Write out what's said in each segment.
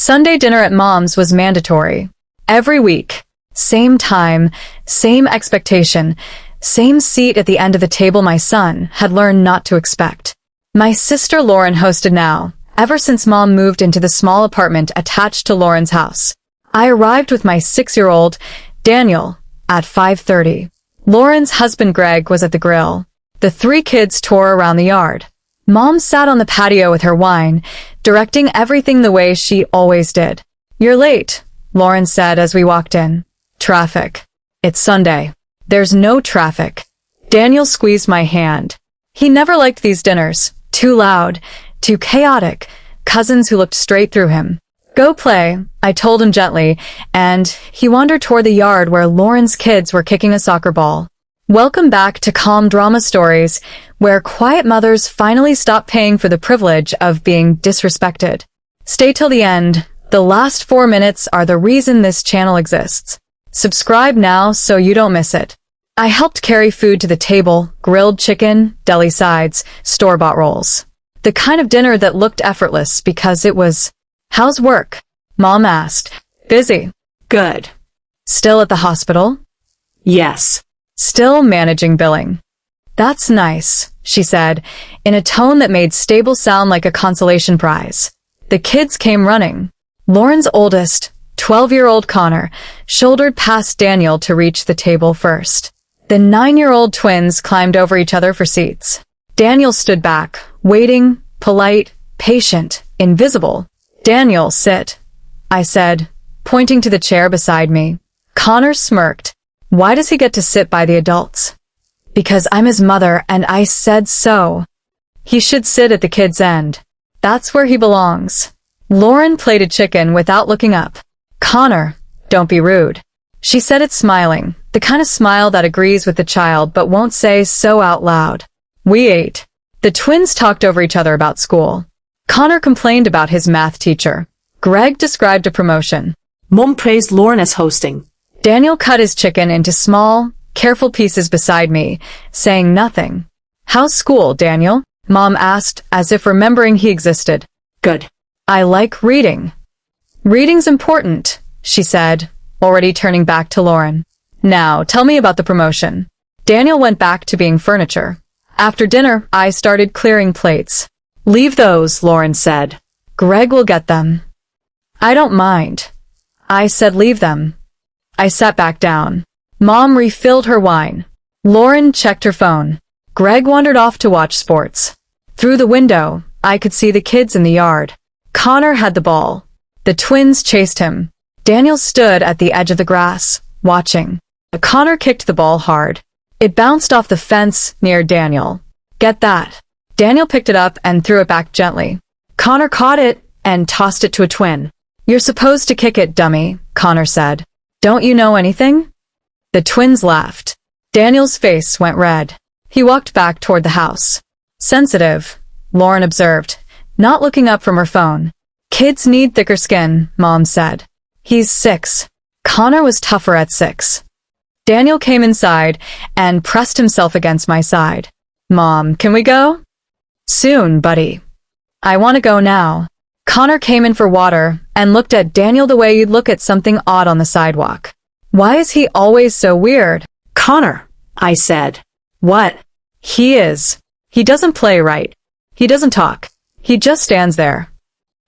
Sunday dinner at Mom's was mandatory. Every week. Same time, same expectation, same seat at the end of the table my son had learned not to expect. My sister Lauren hosted now, ever since Mom moved into the small apartment attached to Lauren's house. I arrived with my 6-year-old, Daniel, at 5:30. Lauren's husband Greg was at the grill. The 3 kids tore around the yard. Mom sat on the patio with her wine, directing everything the way she always did. "You're late," Lauren said as we walked in. "Traffic. It's Sunday. There's no traffic." Daniel squeezed my hand. He never liked these dinners. Too loud, too chaotic, cousins who looked straight through him. "Go play," I told him gently, and he wandered toward the yard where Lauren's kids were kicking a soccer ball. Welcome back to Calm Drama Stories, where quiet mothers finally stop paying for the privilege of being disrespected. Stay till the end. The last 4 minutes are the reason this channel exists. Subscribe now so you don't miss it. I helped carry food to the table, grilled chicken, deli sides, store-bought rolls. The kind of dinner that looked effortless because it was, "How's work?" Mom asked. "Busy." "Good." "Still at the hospital?" "Yes." "Still managing billing." "That's nice," she said, in a tone that made stable sound like a consolation prize. The kids came running. Lauren's oldest, 12-year-old Connor, shouldered past Daniel to reach the table first. The 9-year-old twins climbed over each other for seats. Daniel stood back, waiting, polite, patient, invisible. "Daniel, sit," I said, pointing to the chair beside me. Connor smirked. "Why does he get to sit by the adults?" "Because I'm his mother and I said so." "He should sit at the kids' end. That's where he belongs." Lauren plated chicken without looking up. "Connor, don't be rude." She said it smiling, the kind of smile that agrees with the child but won't say so out loud. We ate. The twins talked over each other about school. Connor complained about his math teacher. Greg described a promotion. Mom praised Lauren as hosting. Daniel cut his chicken into small, careful pieces beside me, saying nothing. "How's school, Daniel?" Mom asked, as if remembering he existed. "Good." "I like reading." "Reading's important," she said, already turning back to Lauren. "Now, tell me about the promotion." Daniel went back to being furniture. After dinner, I started clearing plates. "Leave those," Lauren said. "Greg will get them." "I don't mind." I said leave them. I sat back down. Mom refilled her wine. Lauren checked her phone. Greg wandered off to watch sports. Through the window, I could see the kids in the yard. Connor had the ball. The twins chased him. Daniel stood at the edge of the grass, watching. Connor kicked the ball hard. It bounced off the fence near Daniel. "Get that." Daniel picked it up and threw it back gently. Connor caught it and tossed it to a twin. "You're supposed to kick it, dummy," Connor said. "Don't you know anything?" The twins laughed. Daniel's face went red. He walked back toward the house. "Sensitive," Lauren observed, not looking up from her phone. "Kids need thicker skin," Mom said. "He's 6. Connor was tougher at 6. Daniel came inside and pressed himself against my side. "Mom, can we go?" "Soon, buddy." "I want to go now." Connor came in for water and looked at Daniel the way you'd look at something odd on the sidewalk. "Why is he always so weird?" "Connor," I said. "What?" "He is. He doesn't play right. He doesn't talk. He just stands there.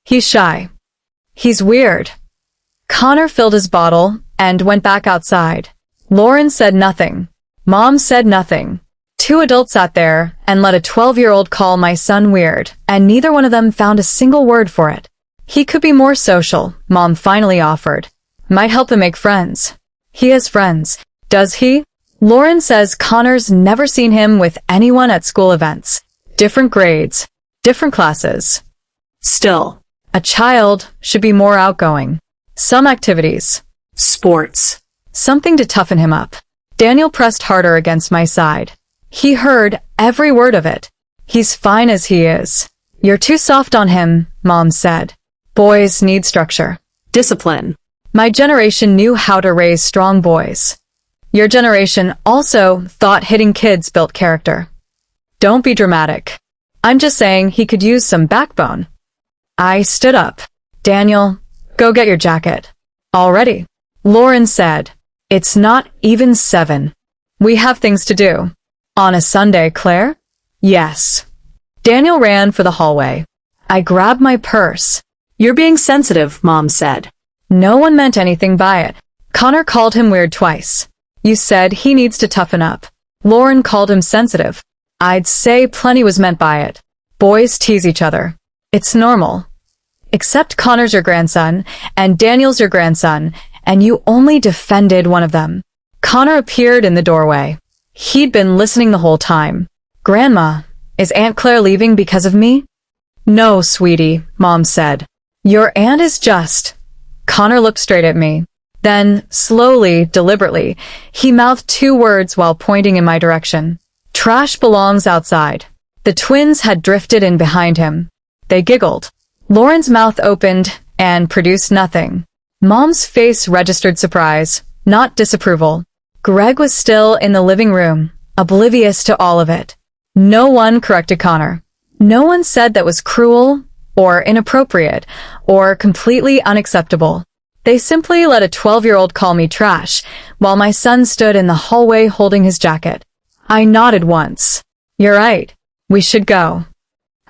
He's shy. He's weird." Connor filled his bottle and went back outside. Lauren said nothing. Mom said nothing. 2 adults sat there and let a 12-year-old call my son weird, and neither one of them found a single word for it. "He could be more social," Mom finally offered. "Might help him make friends." "He has friends." "Does he?" Lauren says Connor's never seen him with anyone at school events. Different grades. Different classes. Still. A child should be more outgoing. Some activities. Sports. Something to toughen him up. Daniel pressed harder against my side. He heard every word of it. "He's fine as he is." "You're too soft on him," Mom said. "Boys need structure." Discipline. My generation knew how to raise strong boys. Your generation also thought hitting kids built character. Don't be dramatic. I'm just saying he could use some backbone. I stood up. "Daniel, Go get your jacket. Already. Lauren said. It's not even 7. We have things to do. On a Sunday, Claire? Yes. Daniel ran for the hallway. I grabbed my purse. You're being sensitive, Mom said. No one meant anything by it. Connor called him weird twice. You said he needs to toughen up. Lauren called him sensitive. I'd say plenty was meant by it. Boys tease each other. It's normal. Except Connor's your grandson, and Daniel's your grandson, and you only defended one of them. Connor appeared in the doorway. He'd been listening the whole time. Grandma, is Aunt Claire leaving because of me? No, sweetie, Mom said. Your aunt is just... Connor looked straight at me. Then, slowly, deliberately, he mouthed 2 words while pointing in my direction. Trash belongs outside. The twins had drifted in behind him. They giggled. Lauren's mouth opened and produced nothing. Mom's face registered surprise, not disapproval. Greg was still in the living room, oblivious to all of it. No one corrected Connor. No one said that was cruel, or inappropriate, or completely unacceptable. They simply let a 12-year-old call me trash, while my son stood in the hallway holding his jacket. I nodded once. You're right. We should go.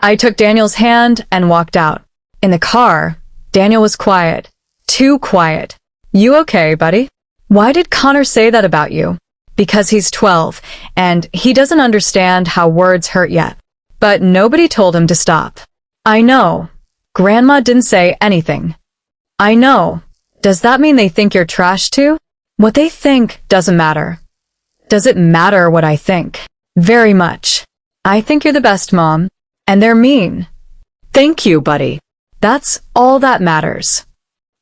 I took Daniel's hand and walked out. In the car, Daniel was quiet. Too quiet. You okay, buddy? Why did Connor say that about you? Because he's 12, and he doesn't understand how words hurt yet. But nobody told him to stop. I know. Grandma didn't say anything. I know. Does that mean they think you're trash too? What they think doesn't matter. Does it matter what I think? Very much. I think you're the best, Mom. And they're mean. Thank you, buddy. That's all that matters.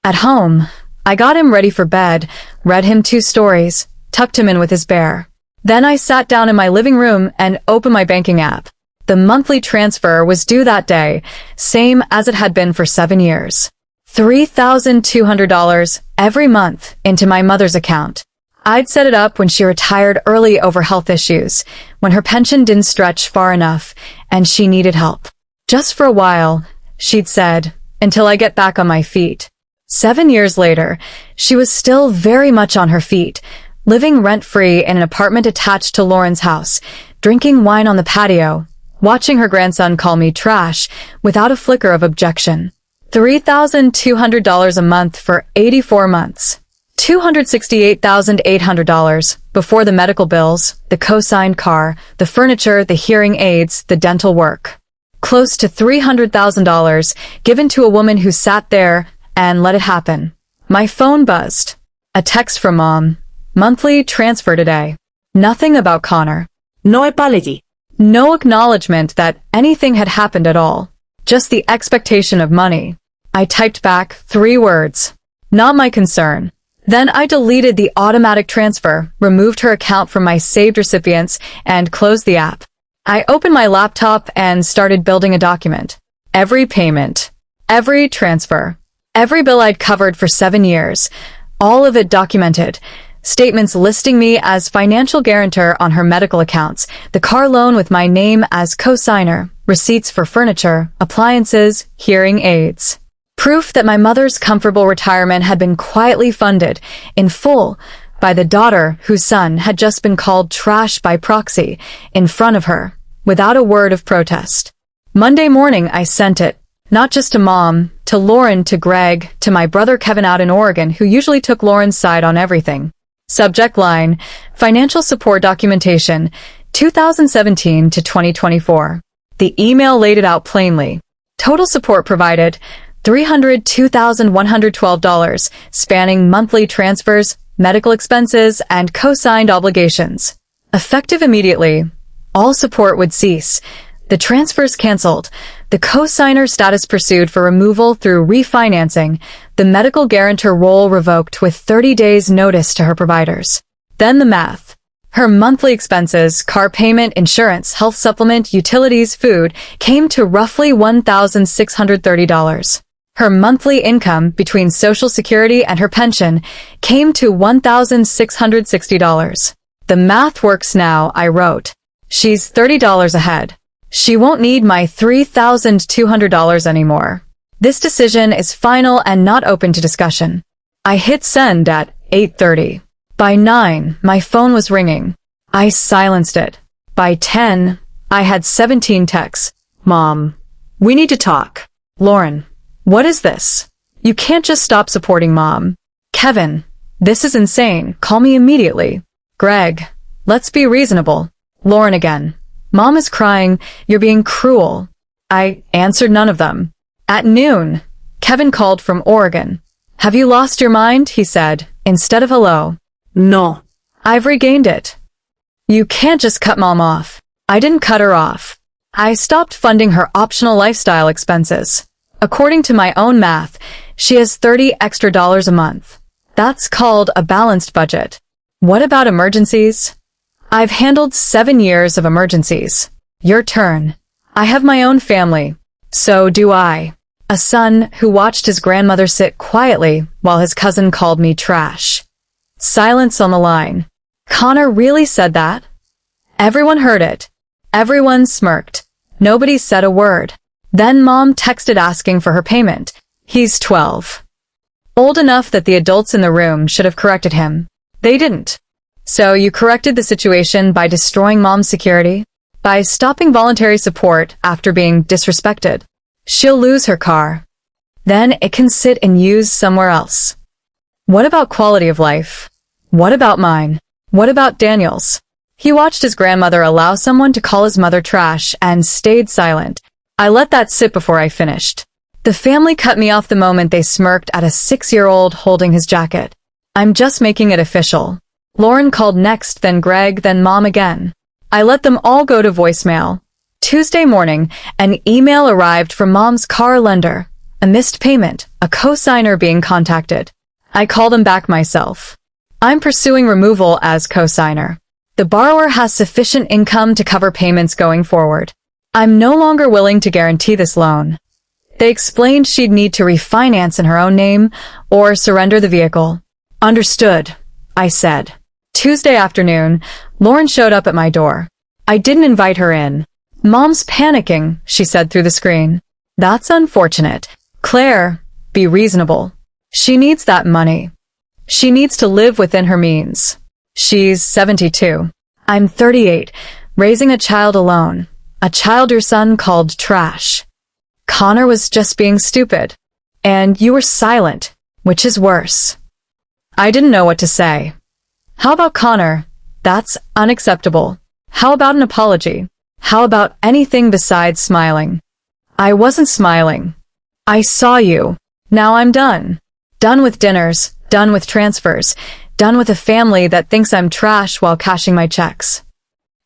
At home, I got him ready for bed, read him 2 stories, tucked him in with his bear. Then I sat down in my living room and opened my banking app. The monthly transfer was due that day, same as it had been for 7 years. $3,200 every month into my mother's account. I'd set it up when she retired early over health issues, when her pension didn't stretch far enough, and she needed help. Just for a while, she'd said, until I get back on my feet. 7 years later, she was still very much on her feet, living rent-free in an apartment attached to Lauren's house, drinking wine on the patio, watching her grandson call me trash without a flicker of objection. $3,200 a month for 84 months. $268,800 before the medical bills, the co-signed car, the furniture, the hearing aids, the dental work. Close to $300,000 given to a woman who sat there and let it happen. My phone buzzed. A text from Mom. Monthly transfer today. Nothing about Connor. No apology. No acknowledgement that anything had happened at all. Just the expectation of money. I typed back 3 words. Not my concern. Then I deleted the automatic transfer, removed her account from my saved recipients, and closed the app. I opened my laptop and started building a document. Every payment. Every transfer. Every bill I'd covered for 7 years. All of it documented. Statements listing me as financial guarantor on her medical accounts, the car loan with my name as co-signer, receipts for furniture, appliances, hearing aids. Proof that my mother's comfortable retirement had been quietly funded, in full, by the daughter whose son had just been called trash by proxy, in front of her, without a word of protest. Monday morning I sent it, not just to Mom, to Lauren, to Greg, to my brother Kevin out in Oregon, who usually took Lauren's side on everything. Subject line, Financial Support Documentation, 2017 to 2024. The email laid it out plainly. Total support provided, $302,112, spanning monthly transfers, medical expenses, and co-signed obligations. Effective immediately, all support would cease. The transfers canceled, the co-signer status pursued for removal through refinancing, the medical guarantor role revoked with 30 days notice to her providers. Then the math. Her monthly expenses, car payment, insurance, health supplement, utilities, food, came to roughly $1,630. Her monthly income between Social Security and her pension came to $1,660. The math works now, I wrote. She's $30 ahead. She won't need my $3,200 anymore. This decision is final and not open to discussion. I hit send at 8:30. By 9, my phone was ringing. I silenced it. By 10, I had 17 texts. Mom, we need to talk. Lauren, what is this? You can't just stop supporting Mom. Kevin, this is insane. Call me immediately. Greg, let's be reasonable. Lauren again. Mom is crying. You're being cruel. I answered none of them. At noon, Kevin called from Oregon. Have you lost your mind? He said, instead of hello. No. I've regained it. You can't just cut Mom off. I didn't cut her off. I stopped funding her optional lifestyle expenses. According to my own math, she has $30 extra a month. That's called a balanced budget. What about emergencies? I've handled 7 years of emergencies. Your turn. I have my own family. So do I. A son who watched his grandmother sit quietly while his cousin called me trash. Silence on the line. Connor really said that? Everyone heard it. Everyone smirked. Nobody said a word. Then Mom texted asking for her payment. He's 12. Old enough that the adults in the room should have corrected him. They didn't. So you corrected the situation by destroying Mom's security? By stopping voluntary support after being disrespected? She'll lose her car. Then it can sit and use somewhere else. What about quality of life? What about mine? What about Daniel's? He watched his grandmother allow someone to call his mother trash and stayed silent. I let that sit before I finished. The family cut me off the moment they smirked at a 6-year-old holding his jacket. I'm just making it official. Lauren called next, then Greg, then Mom again. I let them all go to voicemail. Tuesday morning, an email arrived from Mom's car lender. A missed payment, a cosigner being contacted. I called him back myself. I'm pursuing removal as cosigner. The borrower has sufficient income to cover payments going forward. I'm no longer willing to guarantee this loan. They explained she'd need to refinance in her own name or surrender the vehicle. Understood, I said. Tuesday afternoon, Lauren showed up at my door. I didn't invite her in. Mom's panicking, she said through the screen. That's unfortunate. Claire, be reasonable. She needs that money. She needs to live within her means. She's 72. I'm 38, raising a child alone. A child your son called trash. Connor was just being stupid. And you were silent, which is worse. I didn't know what to say. How about Connor? That's unacceptable. How about an apology? How about anything besides smiling? I wasn't smiling. I saw you. Now I'm done. Done with dinners, done with transfers, done with a family that thinks I'm trash while cashing my checks.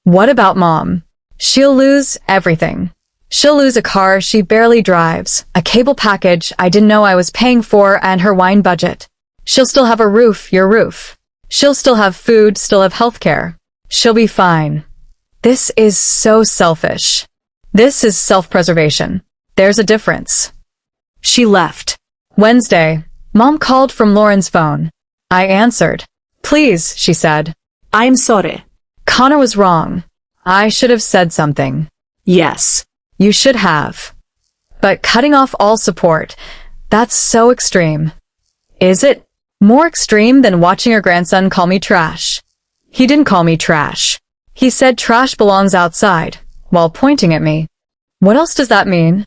What about Mom? She'll lose everything. She'll lose a car she barely drives, a cable package I didn't know I was paying for, and her wine budget. She'll still have a roof, your roof. She'll still have food, still have healthcare. She'll be fine. This is so selfish. This is self-preservation. There's a difference. She left. Wednesday, Mom called from Lauren's phone. I answered. Please, she said. I'm sorry. Connor was wrong. I should have said something. Yes. You should have. But cutting off all support, that's so extreme. Is it? More extreme than watching your grandson call me trash. He didn't call me trash. He said trash belongs outside, while pointing at me. What else does that mean?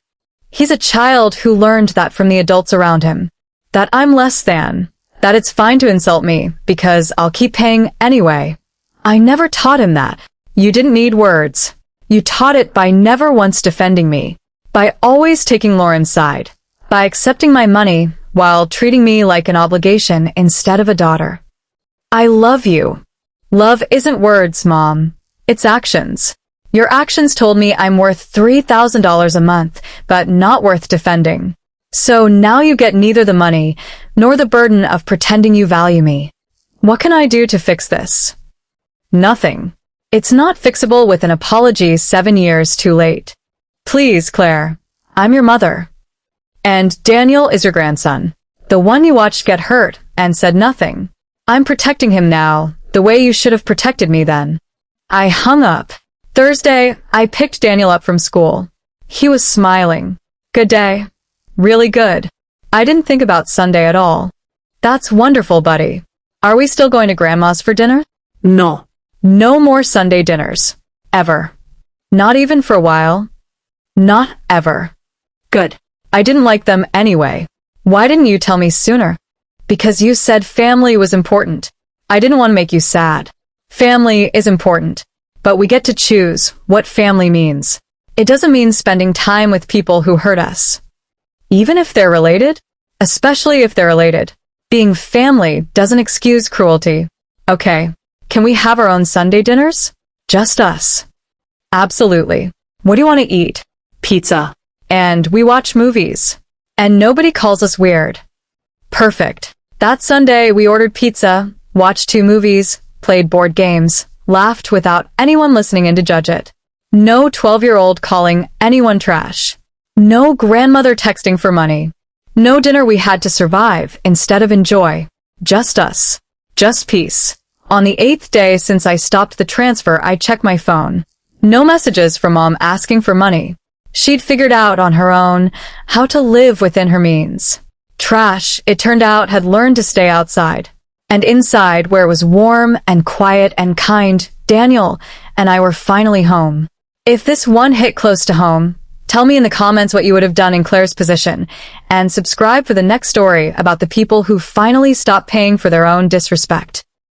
He's a child who learned that from the adults around him. That I'm less than. That it's fine to insult me, because I'll keep paying anyway. I never taught him that. You didn't need words. You taught it by never once defending me. By always taking Lauren's side. By accepting my money, while treating me like an obligation instead of a daughter. I love you. Love isn't words, Mom. It's actions. Your actions told me I'm worth $3,000 a month, but not worth defending. So now you get neither the money, nor the burden of pretending you value me. What can I do to fix this? Nothing. It's not fixable with an apology 7 years too late. Please, Claire. I'm your mother. And Daniel is your grandson. The one you watched get hurt and said nothing. I'm protecting him now, the way you should have protected me then. I hung up. Thursday, I picked Daniel up from school. He was smiling. Good day. Really good. I didn't think about Sunday at all. That's wonderful, buddy. Are we still going to Grandma's for dinner? No. No more Sunday dinners. Ever. Not even for a while. Not ever. Good. I didn't like them anyway. Why didn't you tell me sooner? Because you said family was important. I didn't want to make you sad. Family is important, but we get to choose what family means. It doesn't mean spending time with people who hurt us. Even if they're related? Especially if they're related. Being family doesn't excuse cruelty. Okay, can we have our own Sunday dinners? Just us. Absolutely. What do you want to eat? Pizza. And we watch movies. And nobody calls us weird. Perfect. That Sunday we ordered pizza, watched 2 movies, played board games, laughed without anyone listening in to judge it. No 12-year-old calling anyone trash. No grandmother texting for money. No dinner we had to survive instead of enjoy. Just us. Just peace. On the 8th day since I stopped the transfer, I checked my phone. No messages from Mom asking for money. She'd figured out on her own how to live within her means. Trash, it turned out, had learned to stay outside. And inside, where it was warm and quiet and kind, Daniel and I were finally home. If this one hit close to home, tell me in the comments what you would have done in Claire's position, and subscribe for the next story about the people who finally stopped paying for their own disrespect.